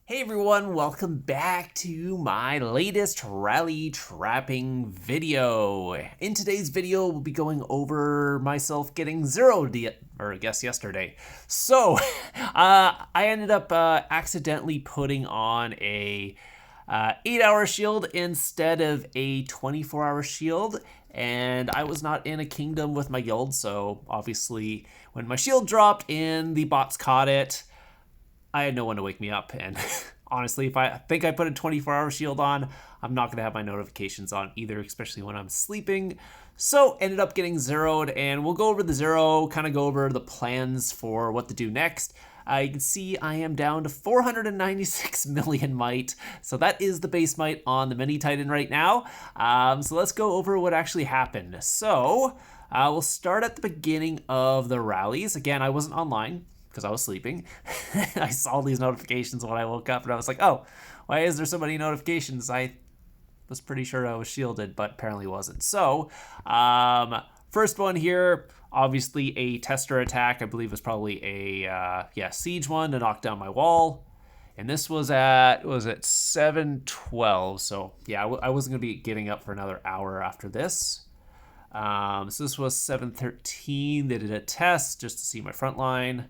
Hey everyone, welcome back to my latest rally trapping video. In today's video, we'll be going over myself getting zeroed, or I guess yesterday. So, I ended up accidentally putting on a 8-hour shield instead of a 24-hour shield, and I was not in a kingdom with my guild, so obviously when my shield dropped and the bots caught it, I had no one to wake me up, and honestly, if I think I put a 24-hour shield on, I'm not going to have my notifications on either, especially when I'm sleeping. So ended up getting zeroed, and we'll go over the zero, kind of go over the plans for what to do next. You can see I am down to 496 million might, so that is the base might on the mini titan right now. So let's go over what actually happened. So we'll start at the beginning of the rallies. Again, I wasn't online because I was sleeping. I saw these notifications when I woke up, and I was like, oh, why is there so many notifications? I was pretty sure I was shielded, but apparently wasn't. So, first one here, obviously a tester attack. I believe was probably a siege one to knock down my wall. And this was at 7:12. So yeah, I wasn't gonna be getting up for another hour after this. So this was 7:13. They did a test just to see my front line.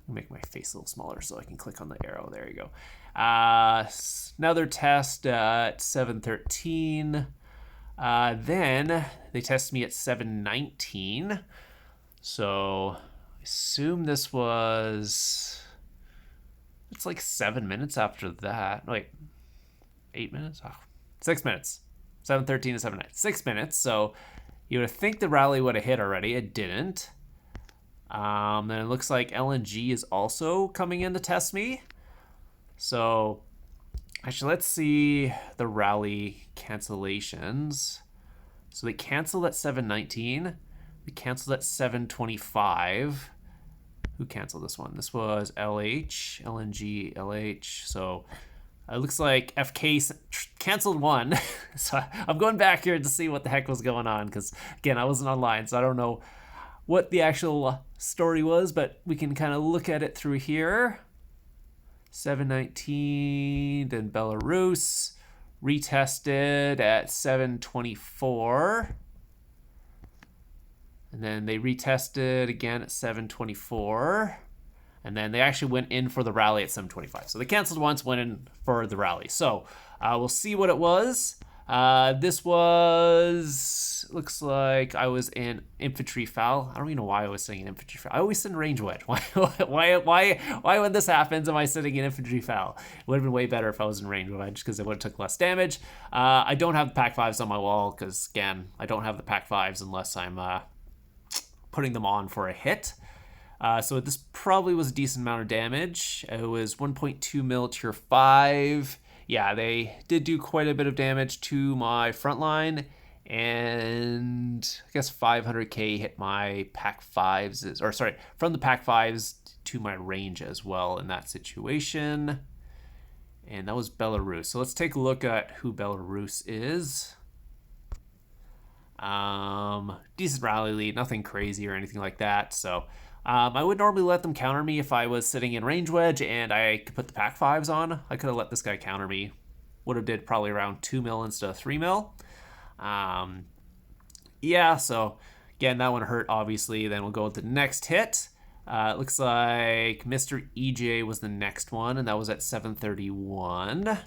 Make my face a little smaller so I can click on the arrow. There you go. Another test at 7:13. Then they tested me at 7:19. So I assume this was... It's like 7 minutes after that. Wait, 8 minutes? Oh, 6 minutes. 7:13 to 7:19. 6 minutes. So you would think the rally would have hit already. It didn't. Then it looks like LNG is also coming in to test me. So actually, let's see the rally cancellations. So they canceled at 7:19. They canceled at 7:25. Who canceled this one? This was LH, LNG, LH. So it looks like FK canceled one. So I'm going back here to see what the heck was going on, because again, I wasn't online, so I don't know what the actual story was, but we can kind of look at it through here. 7:19, then Belarus retested at 7:24. And then they retested again at 7:24. And then they actually went in for the rally at 7:25. So they canceled once, went in for the rally. So we'll see what it was. This was, looks like I was in infantry foul. I don't even know why I was sitting in infantry foul. I always sit in range wedge. Why when this happens am I sitting in infantry foul? It would have been way better if I was in range wedge, because it would have took less damage. I don't have the pack 5s on my wall because, again, I don't have the pack 5s unless I'm putting them on for a hit. So this probably was a decent amount of damage. It was 1.2 mil tier 5. Yeah, they did do quite a bit of damage to my front line, and I guess 500k hit my pack 5s, or sorry, from the pack 5s to my range as well in that situation. And that was Belarus. So let's take a look at who Belarus is. Decent rally lead, nothing crazy or anything like that. So I would normally let them counter me if I was sitting in range wedge and I could put the pack 5s on. I could have let this guy counter me. Would have did probably around 2 mil instead of 3 mil. Yeah, so again, that one hurt, obviously. Then we'll go with the next hit. It looks like Mr. EJ was the next one, and that was at 7:31.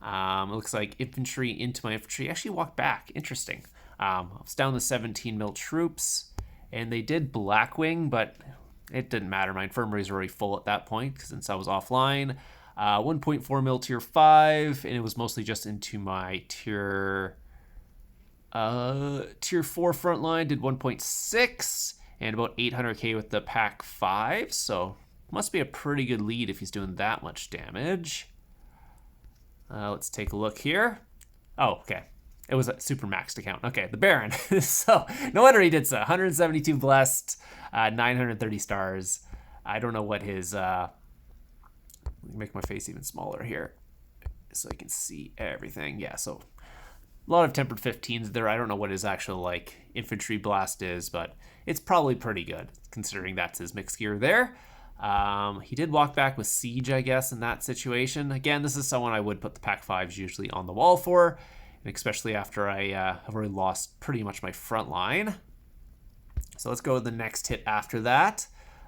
It looks like infantry into my infantry. Actually walked back. Interesting. I was down to 17 mil troops. And they did Blackwing, but it didn't matter. My infirmaries were already full at that point since I was offline. 1.4 mil tier 5, and it was mostly just into my tier 4 front line. Did 1.6 and about 800k with the pack 5. So must be a pretty good lead if he's doing that much damage. Let's take a look here. Oh, okay. It was a super maxed account. Okay, the Baron. So no wonder he did so. 172 blessed, 930 stars. I don't know what his... Let me make my face even smaller here so I can see everything. Yeah, so a lot of tempered 15s there. I don't know what his actual like infantry blast is, but it's probably pretty good considering that's his mixed gear there. He did walk back with siege, I guess, in that situation. Again, this is someone I would put the Pack 5s usually on the wall for, and especially after I have already lost pretty much my front line. So let's go with the next hit after that.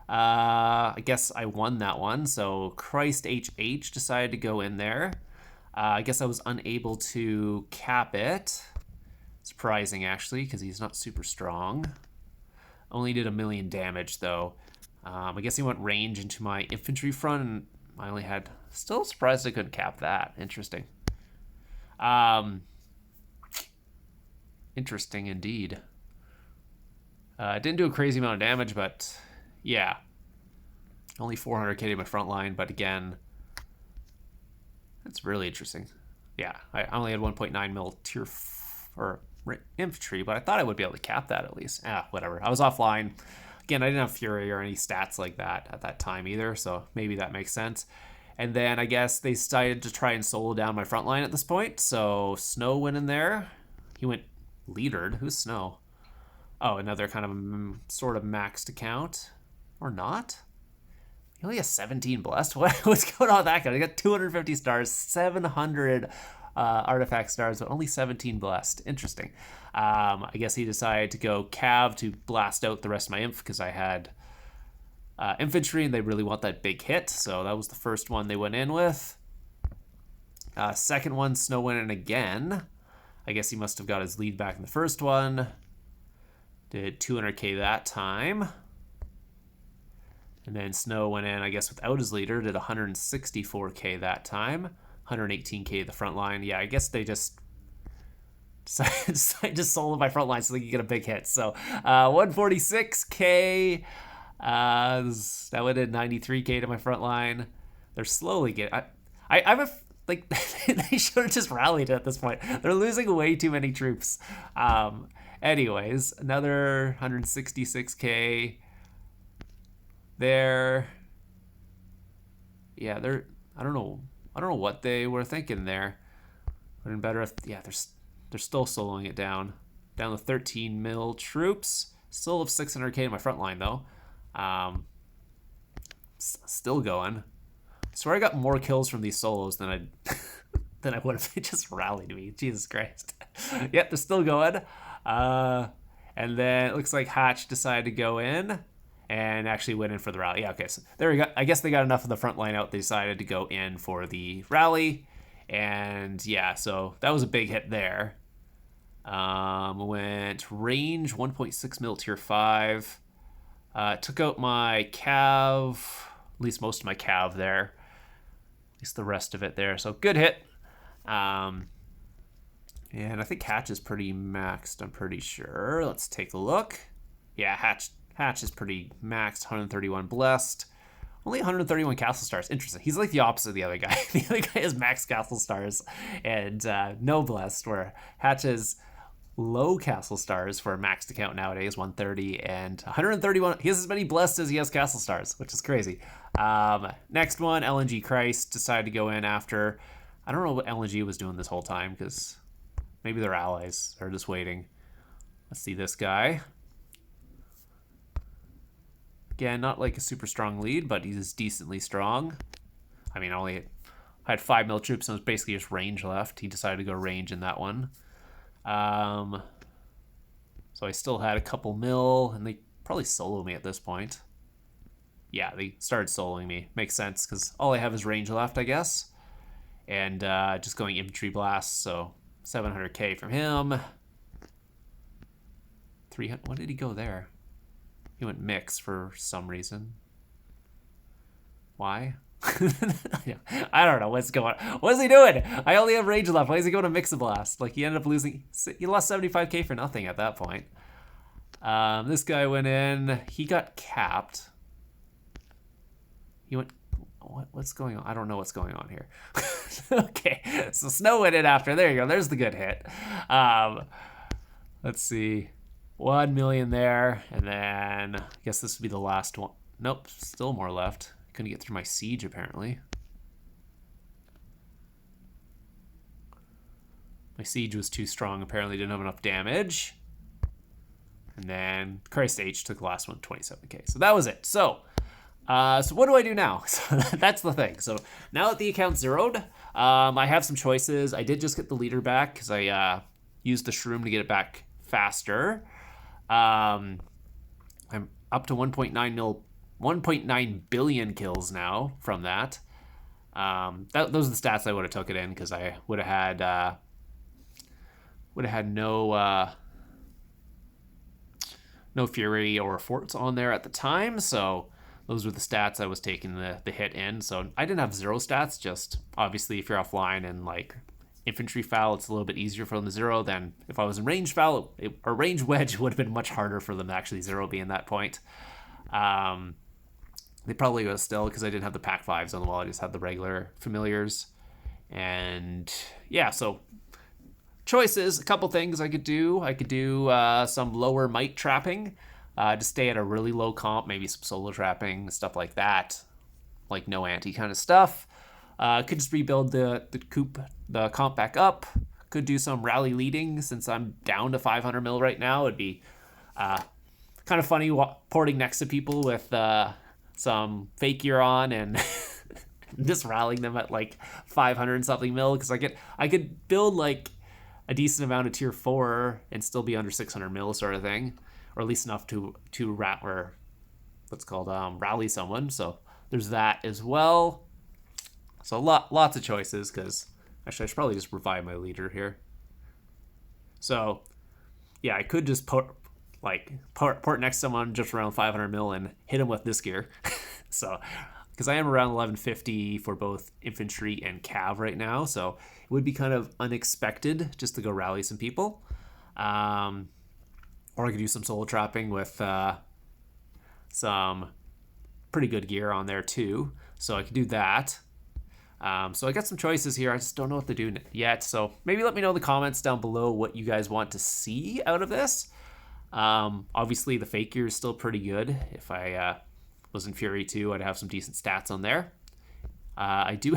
I guess I won that one, so Christ HH decided to go in there. I guess I was unable to cap it. Surprising, actually, because he's not super strong. Only did 1,000,000 damage, though. I guess he went range into my infantry front, and I only had... Still surprised I couldn't cap that. Interesting. Interesting indeed. Didn't do a crazy amount of damage, but yeah. Only 400k to my front line, but again, that's really interesting. Yeah, I only had 1.9 mil tier or infantry, but I thought I would be able to cap that at least. Whatever. I was offline. Again, I didn't have Fury or any stats like that at that time either, so maybe that makes sense. And then I guess they decided to try and solo down my front line at this point, so Snow went in there. He went leadered. Who's Snow? Oh, another kind of sort of maxed account. Or not? He only has 17 blessed? What's going on with that guy? I got 250 stars, 700 artifact stars, but only 17 blessed. Interesting. I guess he decided to go Cav to blast out the rest of my inf because I had infantry and they really want that big hit. So that was the first one they went in with. Second one, Snow went in again. I guess he must have got his lead back in the first one. Did 200k that time. And then Snow went in, I guess, without his leader, did 164k that time. 118k the front line. Yeah, I guess they just decided to solo my front line so they could get a big hit. So 146k. That went in 93k to my front line. They're slowly getting... I'm a... Like, they should have just rallied at this point. They're losing way too many troops. Anyways, another 166k there. Yeah, I don't know what they were thinking there. Would have been better if, yeah, they're still soloing it down to 13 mil troops. Still have 600k in my front line though. Still going. I swear I got more kills from these solos than I would have. They just rallied me. Jesus Christ. Yep, they're still going. And then it looks like Hatch decided to go in and actually went in for the rally. Yeah, okay, so there we go. I guess they got enough of the front line out. They decided to go in for the rally. And yeah, so that was a big hit there. Went range 1.6 mil tier 5. Took out my Cav, at least most of my Cav there. At least the rest of it there. So good hit. And I think Hatch is pretty maxed, I'm pretty sure. Let's take a look. Yeah, Hatch is pretty maxed, 131 blessed. Only 131 castle stars. Interesting. He's like the opposite of the other guy. The other guy has max castle stars and no blessed, where Hatch is low castle stars for a maxed account nowadays, 130 and 131. He has as many blessed as he has castle stars, which is crazy. Next one, LNG Christ decided to go in after. I don't know what LNG was doing this whole time because maybe they're allies. They're just waiting. Let's see this guy. Again, not like a super strong lead, but he's decently strong. I mean, I had 5 mil troops and it was basically just range left. He decided to go range in that one. So I still had a couple mil, and they probably solo me at this point. Yeah, they started soloing me. Makes sense, because all I have is range left, I guess. And just going infantry blasts, so 700k from him. 300. What did he go there? He went mix for some reason. Why? I don't know what's going on. What is he doing? I only have range left. Why is he going to mix a blast? Like, he ended up losing. He lost 75k for nothing at that point. This guy went in. He got capped. He went. What's going on? I don't know what's going on here. Okay, so Snow went in after. There you go. There's the good hit. Let's see. 1 million there, and then I guess this would be the last one. Nope, still more left. Couldn't get through my siege apparently. My siege was too strong. Apparently didn't have enough damage. And then Christ H took the last one, 27k. So that was it. So So what do I do now? So that's the thing. So now that the account's zeroed, I have some choices. I did just get the leader back because I used the shroom to get it back faster. I'm up to 1.9 billion kills now from that. Those are the stats I would have took it in because I would have had no Fury or Forts on there at the time, so those were the stats I was taking the hit in. So I didn't have zero stats, just obviously if you're offline and like infantry foul, it's a little bit easier for them to zero than if I was in range foul or range wedge, it would have been much harder for them to actually zero being that point. They probably was still because I didn't have the pack 5s on the wall, I just had the regular familiars. And yeah, so choices, a couple things I could do. I could do some lower might trapping to stay at a really low comp, maybe some solo trapping, stuff like that, like no anti kind of stuff. Could just rebuild the comp back up. Could do some rally leading since I'm down to 500 mil right now. It'd be kind of funny porting next to people with some fake gear on and just rallying them at like 500 and something mil because I could build like a decent amount of tier 4 and still be under 600 mil sort of thing, or at least enough to rally someone. So there's that as well. So lots of choices because actually I should probably just revive my leader here. So yeah, I could just port next to someone just around 500 mil and hit him with this gear. So because I am around 1150 for both infantry and cav right now, so it would be kind of unexpected just to go rally some people. Or I could do some solo trapping with some pretty good gear on there too, so I could do that. So I got some choices here. I just don't know what to do yet, so maybe let me know in the comments down below what you guys want to see out of this. Obviously the fake gear is still pretty good. If I was in Fury 2, I'd have some decent stats on there. I do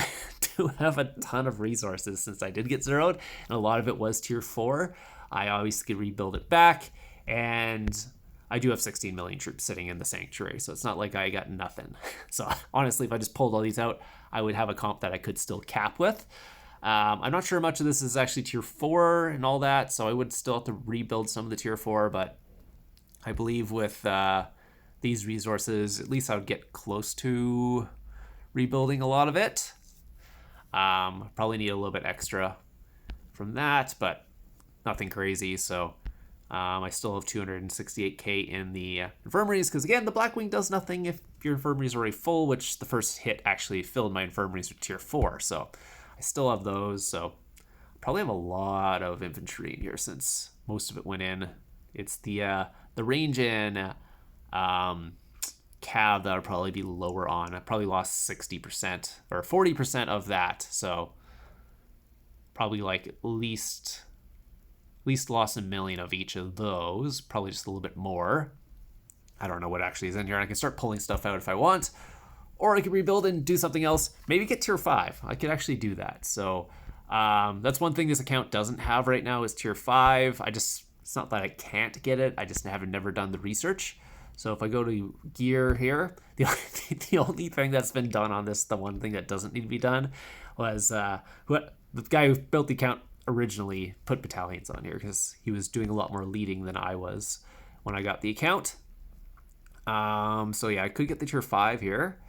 have a ton of resources since I did get zeroed, and a lot of it was tier 4. I obviously could rebuild it back, and I do have 16 million troops sitting in the sanctuary, so it's not like I got nothing. So honestly, if I just pulled all these out, I would have a comp that I could still cap with. I'm not sure much of this is actually tier 4 and all that, so I would still have to rebuild some of the tier 4, but I believe with these resources, at least I would get close to rebuilding a lot of it. Probably need a little bit extra from that, but nothing crazy. So I still have 268k in the infirmaries because again, the Blackwing does nothing if your infirmaries are already full, which the first hit actually filled my infirmaries with tier 4. So I still have those. So probably have a lot of infantry in here since most of it went in. It's the range in cav that would probably be lower on. I probably lost 60% or 40% of that, so probably like at least lost 1 million of each of those, probably just a little bit more. I don't know what actually is in here. I can start pulling stuff out if I want, or I could rebuild and do something else, maybe get tier 5. I could actually do that. So that's one thing this account doesn't have right now is tier 5. It's not that I can't get it, I just have never done the research. So if I go to gear here, the only thing that's been done on this, the one thing that doesn't need to be done, was the guy who built the account originally put battalions on here because he was doing a lot more leading than I was when I got the account. So yeah, I could get the tier 5 here.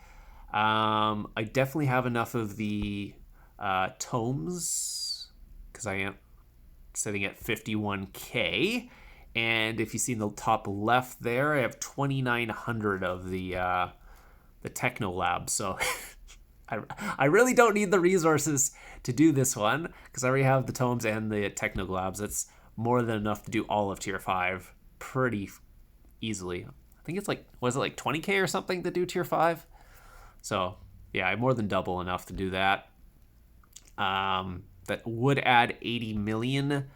I definitely have enough of the tomes because I am sitting at 51k. And if you see in the top left there, I have 2,900 of the Techno Lab. So I really don't need the resources to do this one because I already have the tomes and the Techno Labs. That's more than enough to do all of tier 5 pretty easily. I think it's like, was it like 20k or something to do tier 5? So yeah, I more than double enough to do that. That would add 80 million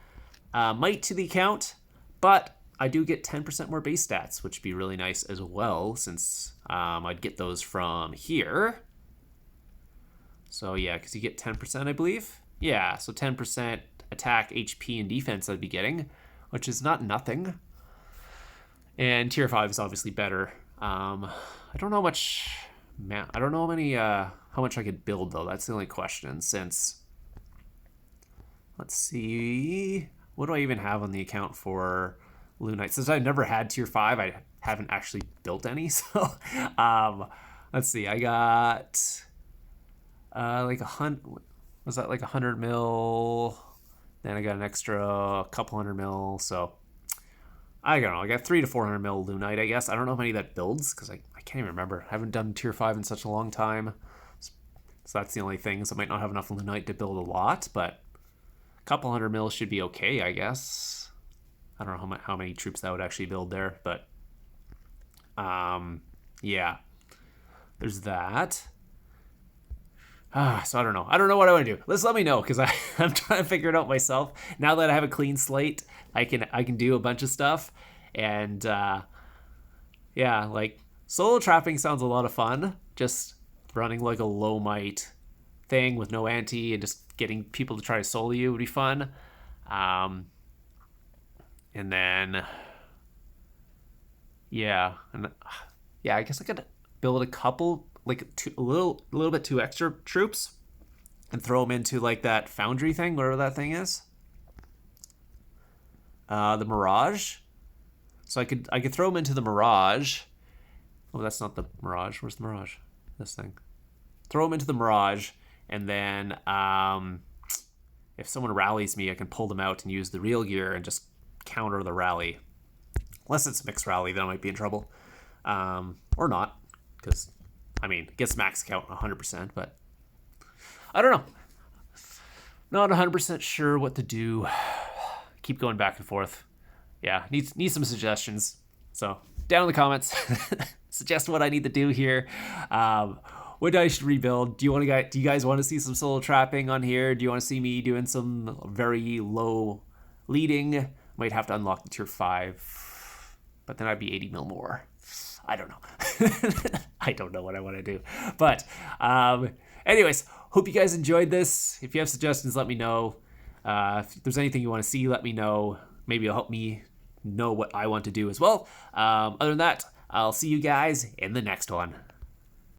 might to the account. But I do get 10% more base stats, which would be really nice as well, since I'd get those from here. So yeah, because you get 10%, I believe. Yeah, so 10% attack, HP, and defense I'd be getting, which is not nothing. And tier 5 is obviously better. I don't know much man, I don't know how much I could build though. That's the only question. Since, let's see, what do I even have on the account for Lunite? Since I've never had tier 5, I haven't actually built any. So, let's see. I got like was that like 100 mil? Then I got an extra couple 100 mil. So I don't know. I got 300 to 400 mil Lunite, I guess. I don't know how many that builds because I can't even remember. I haven't done tier 5 in such a long time. So that's the only thing. So I might not have enough Lunite to build a lot, but a couple 100 mil should be okay, I guess. I don't know how many troops that would actually build there, but yeah, there's that. So I don't know. I don't know what I want to do. Let me know, because I'm trying to figure it out myself. Now that I have a clean slate, I can do a bunch of stuff. And yeah, like solo trapping sounds a lot of fun. Just running like a low might thing with no anti and just getting people to try to solo you would be fun. And then yeah, I guess I could build a couple, like a little bit too extra troops and throw them into like that foundry thing, whatever that thing is. The Mirage. So I could throw them into the Mirage. Oh, that's not the Mirage. Where's the Mirage? This thing. Throw them into the Mirage, and then if someone rallies me, I can pull them out and use the real gear and just counter the rally. Unless it's a mixed rally, then I might be in trouble. Or not, because, I mean, it gets max count 100%, but I don't know. Not 100% sure what to do. Keep going back and forth. Yeah, need some suggestions. So, down in the comments, suggest what I need to do here. What I should rebuild. Do you guys want to see some solo trapping on here? Do you want to see me doing some very low leading? Might have to unlock the tier 5, but then I'd be 80 mil more. I don't know. I don't know what I want to do. But anyways, hope you guys enjoyed this. If you have suggestions, let me know. If there's anything you want to see, let me know. Maybe it'll help me know what I want to do as well. Other than that, I'll see you guys in the next one.